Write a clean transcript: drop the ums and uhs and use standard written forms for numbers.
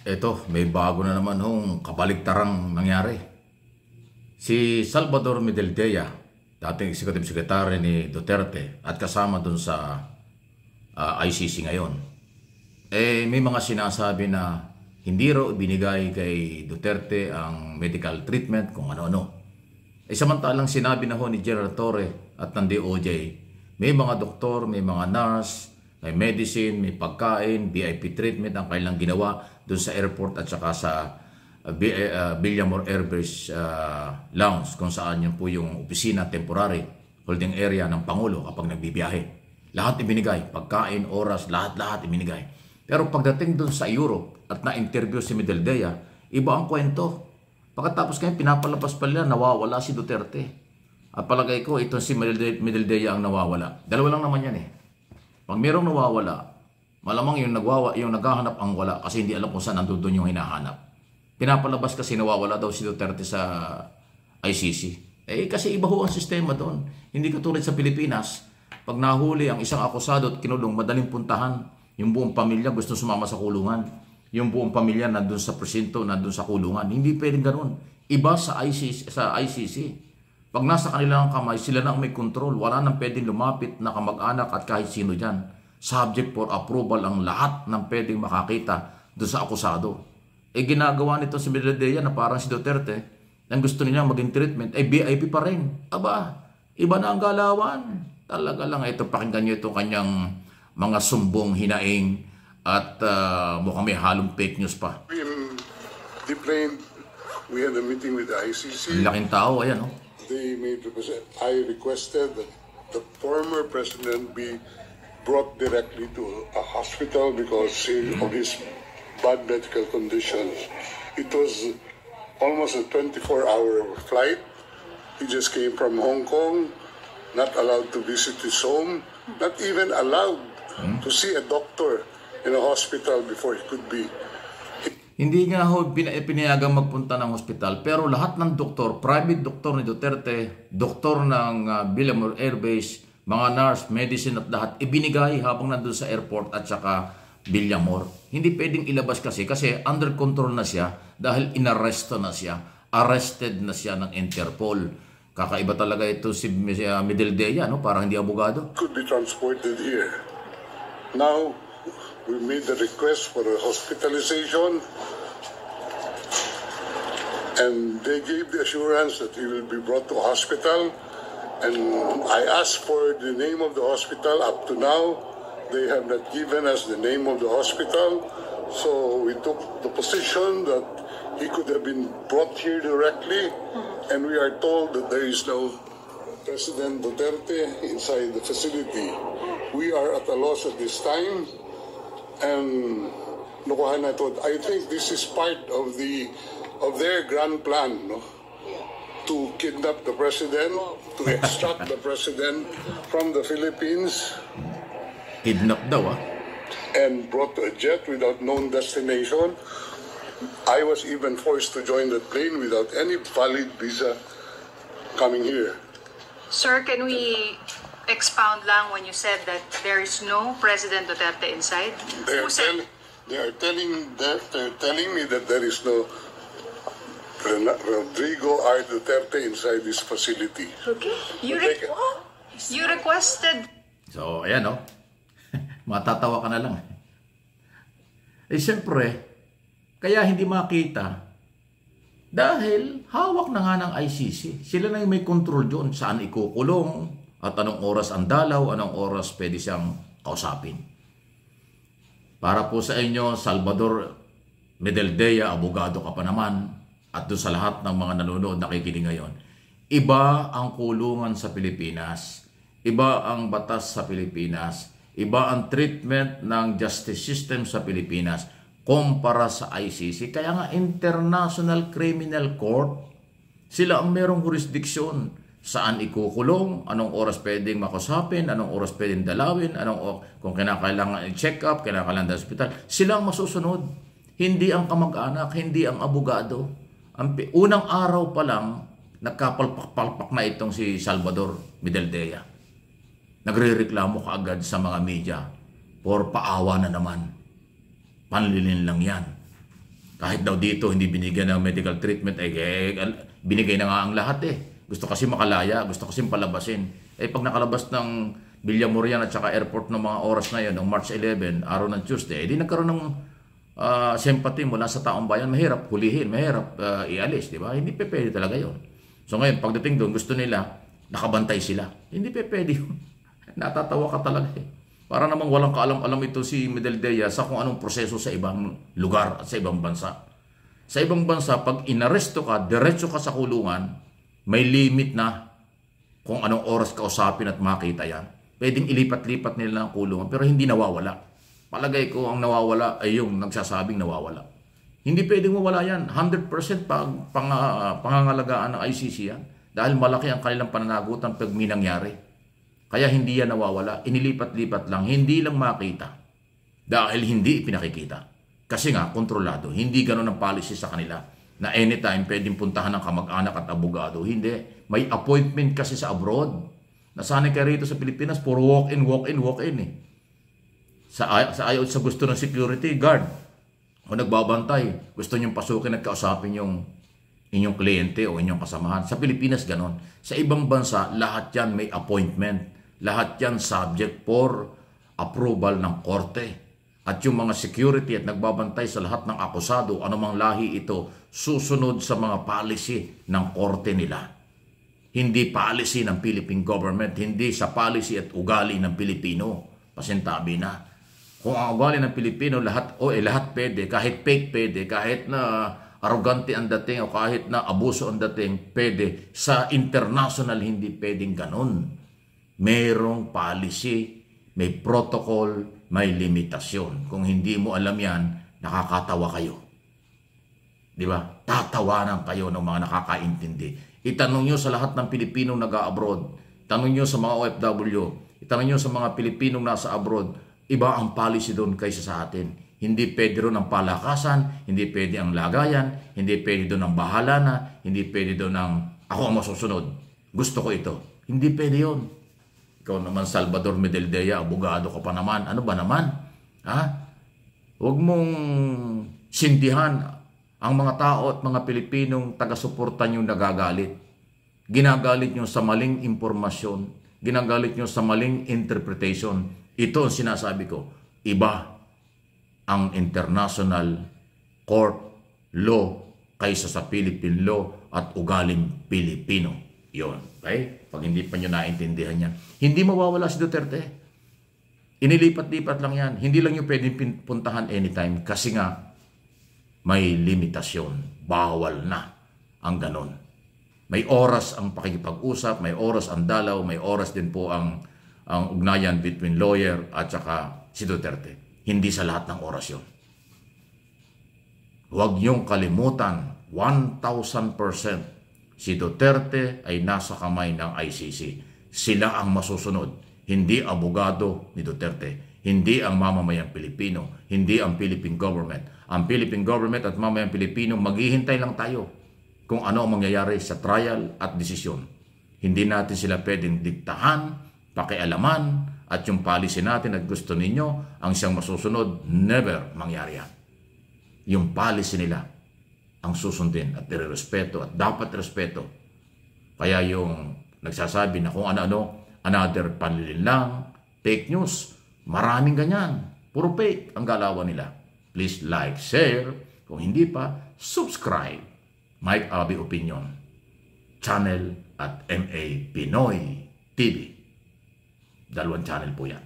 Eto, may bago na naman hong kabaligtarang nangyari. Si Salvador Medaldea, dating Executive Secretary ni Duterte at kasama dun sa ICC ngayon, may mga sinasabi na hindi raw ibinigay kay Duterte ang medical treatment kung ano-ano. Samantalang sinabi na ho ni General Torre at ng DOJ, may mga doktor, may mga nurse, may medicine, may pagkain, VIP treatment ang kailang ginawa doon sa airport at saka sa Villamor Air Base Lounge kung saan yun po yung opisina, temporary holding area ng Pangulo kapag nagbibiyahe. Lahat ibinigay, pagkain, oras, lahat ibinigay. Pero pagdating doon sa Europe at na-interview si Medaldea, iba ang kwento. Pagkatapos kayo, pinapalabas pa nila, nawawala si Duterte. At palagay ko, ito si Medaldea ang nawawala. Dalawa lang naman yan eh. Pag mayroong nawawala, malamang yung naghahanap ang wala kasi hindi alam kung saan nandun yung hinahanap. Pinapalabas kasi nawawala daw si Duterte sa ICC. Kasi iba ho ang sistema doon. Hindi katulad sa Pilipinas. Pag nahuli ang isang akusado at kinulong, madaling puntahan. Yung buong pamilya gusto sumama sa kulungan. Yung buong pamilya nandun sa presinto, nandun sa kulungan. Hindi pwedeng ganun. Iba sa ICC. Pag nasa kanilang kamay, sila na ang may control. Wala nang pwedeng lumapit na kamag-anak at kahit sino dyan. Subject for approval ang lahat ng pwedeng makakita doon sa akusado. Ginagawa nito si Medaldea na parang si Duterte, ang gusto nilang maging treatment, VIP pa rin. Aba, iba na ang galawan. Talaga lang, ito pakinggan nyo itong kanyang mga sumbong, hinaing, at mukhang may halong fake news pa. In the plane, we had a meeting with the ICC. Ang laking tao, ayan oh. I requested that the former president be brought directly to a hospital because of his bad medical conditions. It was almost a 24-hour flight. He just came from Hong Kong, not allowed to visit his home, not even allowed to see a doctor in a hospital before he could be. Hindi nga ho pinayagang magpunta ng hospital, pero lahat ng doktor, private doktor ni Duterte, doktor ng Villamor Air Base, mga nurse, medicine at lahat, ibinigay habang nandun sa airport at saka Villamor. Hindi pwedeng ilabas kasi under control na siya dahil inarresto na siya, arrested na siya ng Interpol. Kakaiba talaga ito si Medaldea, no? Parang hindi abogado. Could be transported here. Now, we made the request for a hospitalization and they gave the assurance that he will be brought to hospital, and I asked for the name of the hospital. Up to now, they have not given us the name of the hospital, so we took the position that he could have been brought here directly, and we are told that there is no President Duterte inside the facility. We are at a loss at this time, and I think this is part of their grand plan, no? To kidnap the president, to extract the president from the Philippines. Kidnap daw And brought to a jet without known destination. I was even forced to join the plane without any valid visa coming here. Sir, can we expound lang when you said that there is no President Duterte inside? They are telling me that there is no Rodrigo R. Duterte inside this facility. Okay. You requested. So, ayan oh. Matatawa ka na lang. Siyempre, kaya hindi makita dahil hawak na nga ng ICC. Sila na yung may control doon saan ikukulong at anong oras ang dalaw, anong oras pwede siyang kausapin. Para po sa inyo, Salvador Medaldea, abogado ka pa naman, at doon sa lahat ng mga nanonood nakikinig ngayon, iba ang kulungan sa Pilipinas, iba ang batas sa Pilipinas, iba ang treatment ng justice system sa Pilipinas kumpara sa ICC. Kaya nga International Criminal Court, sila ang merong jurisdiksyon saan ikukulong, anong oras pwedeng makusapin, anong oras pwedeng dalawin, kung kinakailangan i-check up, kinakailangan sa hospital. Sila ang masusunod. Hindi ang kamag-anak, hindi ang abogado. Unang araw pa lang, nagkapalpak-palpak na itong si Salvador Medaldea. Nagre-reklamo kaagad sa mga media for paawa na naman. Panlilin lang yan. Kahit daw dito hindi binigyan ng medical treatment, binigay na nga ang lahat eh. Gusto kasi makalaya, gusto kasi palabasin. Pag nakalabas ng Villamorian at saka airport ng mga oras na yun, ng March 11, araw ng Tuesday, di nagkaroon ng sympathy mula sa taong bayan. Mahirap hulihin, mahirap ialis, di ba? Hindi pwede talaga yun. So ngayon, pagdating doon, gusto nila, nakabantay sila. Hindi pwede yun. Natatawa ka talaga eh. Para namang walang kaalam-alam ito si Medeldea sa kung anong proseso sa ibang lugar at sa ibang bansa. Sa ibang bansa, pag inaresto ka, diretso ka sa kulungan, may limit na kung anong oras ka usapin at makita yan. Pwedeng ilipat-lipat nila ang kulungan, pero hindi nawawala. Palagay ko ang nawawala ay yung nagsasabing nawawala. Hindi pwedeng mawala yan. 100% pangangalagaan ng ICC yan. Dahil malaki ang kanilang pananagutan pag may nangyari. Kaya hindi yan nawawala, inilipat-lipat lang, hindi lang makita. Dahil hindi ipinakikita. Kasi nga, kontrolado. Hindi ganun ang policy sa kanila na anytime pwedeng puntahan ng kamag-anak at abogado. Hindi. May appointment kasi sa abroad. Nasanay kayo rito sa Pilipinas, puro walk-in, walk-in, walk-in eh. Sa gusto ng security guard, o nagbabantay, gusto niyong pasukin at kausapin yung inyong kliyente o inyong kasamahan. Sa Pilipinas, ganon. Sa ibang bansa, lahat yan may appointment. Lahat yan subject for approval ng korte. At yung mga security at nagbabantay sa lahat ng akusado, anumang lahi ito, susunod sa mga policy ng korte nila. Hindi policy ng Philippine government, hindi sa policy at ugali ng Pilipino. Pasintabi na. Kung ang ugali ng Pilipino, lahat pwede, kahit fake pwede, kahit na arrogante ang dating o kahit na abuso ang dating, pwede. Sa international, hindi pwedeng ganun. Merong policy, may protocol, may limitasyon. Kung hindi mo alam yan, nakakatawa kayo. Di ba? Tatawanan kayo ng mga nakakaintindi. Itanong nyo sa lahat ng Pilipinong nag-abroad. Tanong nyo sa mga OFW. Itanong nyo sa mga Pilipinong nasa abroad. Iba ang policy doon kaysa sa atin. Hindi pwede doon ang palakasan, hindi pwede ang lagayan, hindi pwede doon ang bahala na, hindi pwede doon ang ako ang masusunod. Gusto ko ito. Hindi pwede yun. Ikaw naman, Salvador Medeldea, abogado ka pa naman. Ano ba naman? Ha? Huwag mong sindihan ang mga tao at mga Pilipinong taga-suporta nyo nagagalit. Ginagalit nyo sa maling impormasyon. Ginagalit nyo sa maling interpretation. Ito ang sinasabi ko. Iba ang international court law kaysa sa Philippine law at ugaling Pilipino. Yun. Okay? Pag hindi pa nyo naintindihan yan. Hindi mawawala si Duterte. Inilipat-lipat lang yan. Hindi lang nyo pwedeng puntahan anytime kasi nga may limitasyon. Bawal na ang ganon. May oras ang pakikipag-usap, may oras ang dalaw, may oras din po ang ugnayan between lawyer at saka si Duterte. Hindi sa lahat ng oras yun. Huwag niyong kalimutan, 1,000% si Duterte ay nasa kamay ng ICC. Sila ang masusunod. Hindi abogado ni Duterte. Hindi ang mamamayang Pilipino. Hindi ang Philippine government. Ang Philippine government at mamamayang Pilipino, maghihintay lang tayo kung ano ang mangyayari sa trial at desisyon. Hindi natin sila pwedeng diktahan, pakialaman, at yung policy natin at gusto ninyo, ang siyang masusunod, never mangyari yan. Yung policy nila, ang susundin at irerespeto at dapat respeto. Kaya yung nagsasabi na kung ano-ano, another panlilin lang, fake news, maraming ganyan. Puro fake ang galawan nila. Please like, share. Kung hindi pa, subscribe. Mike Abi Opinion channel at MA Pinoy TV. 2 channel po yan.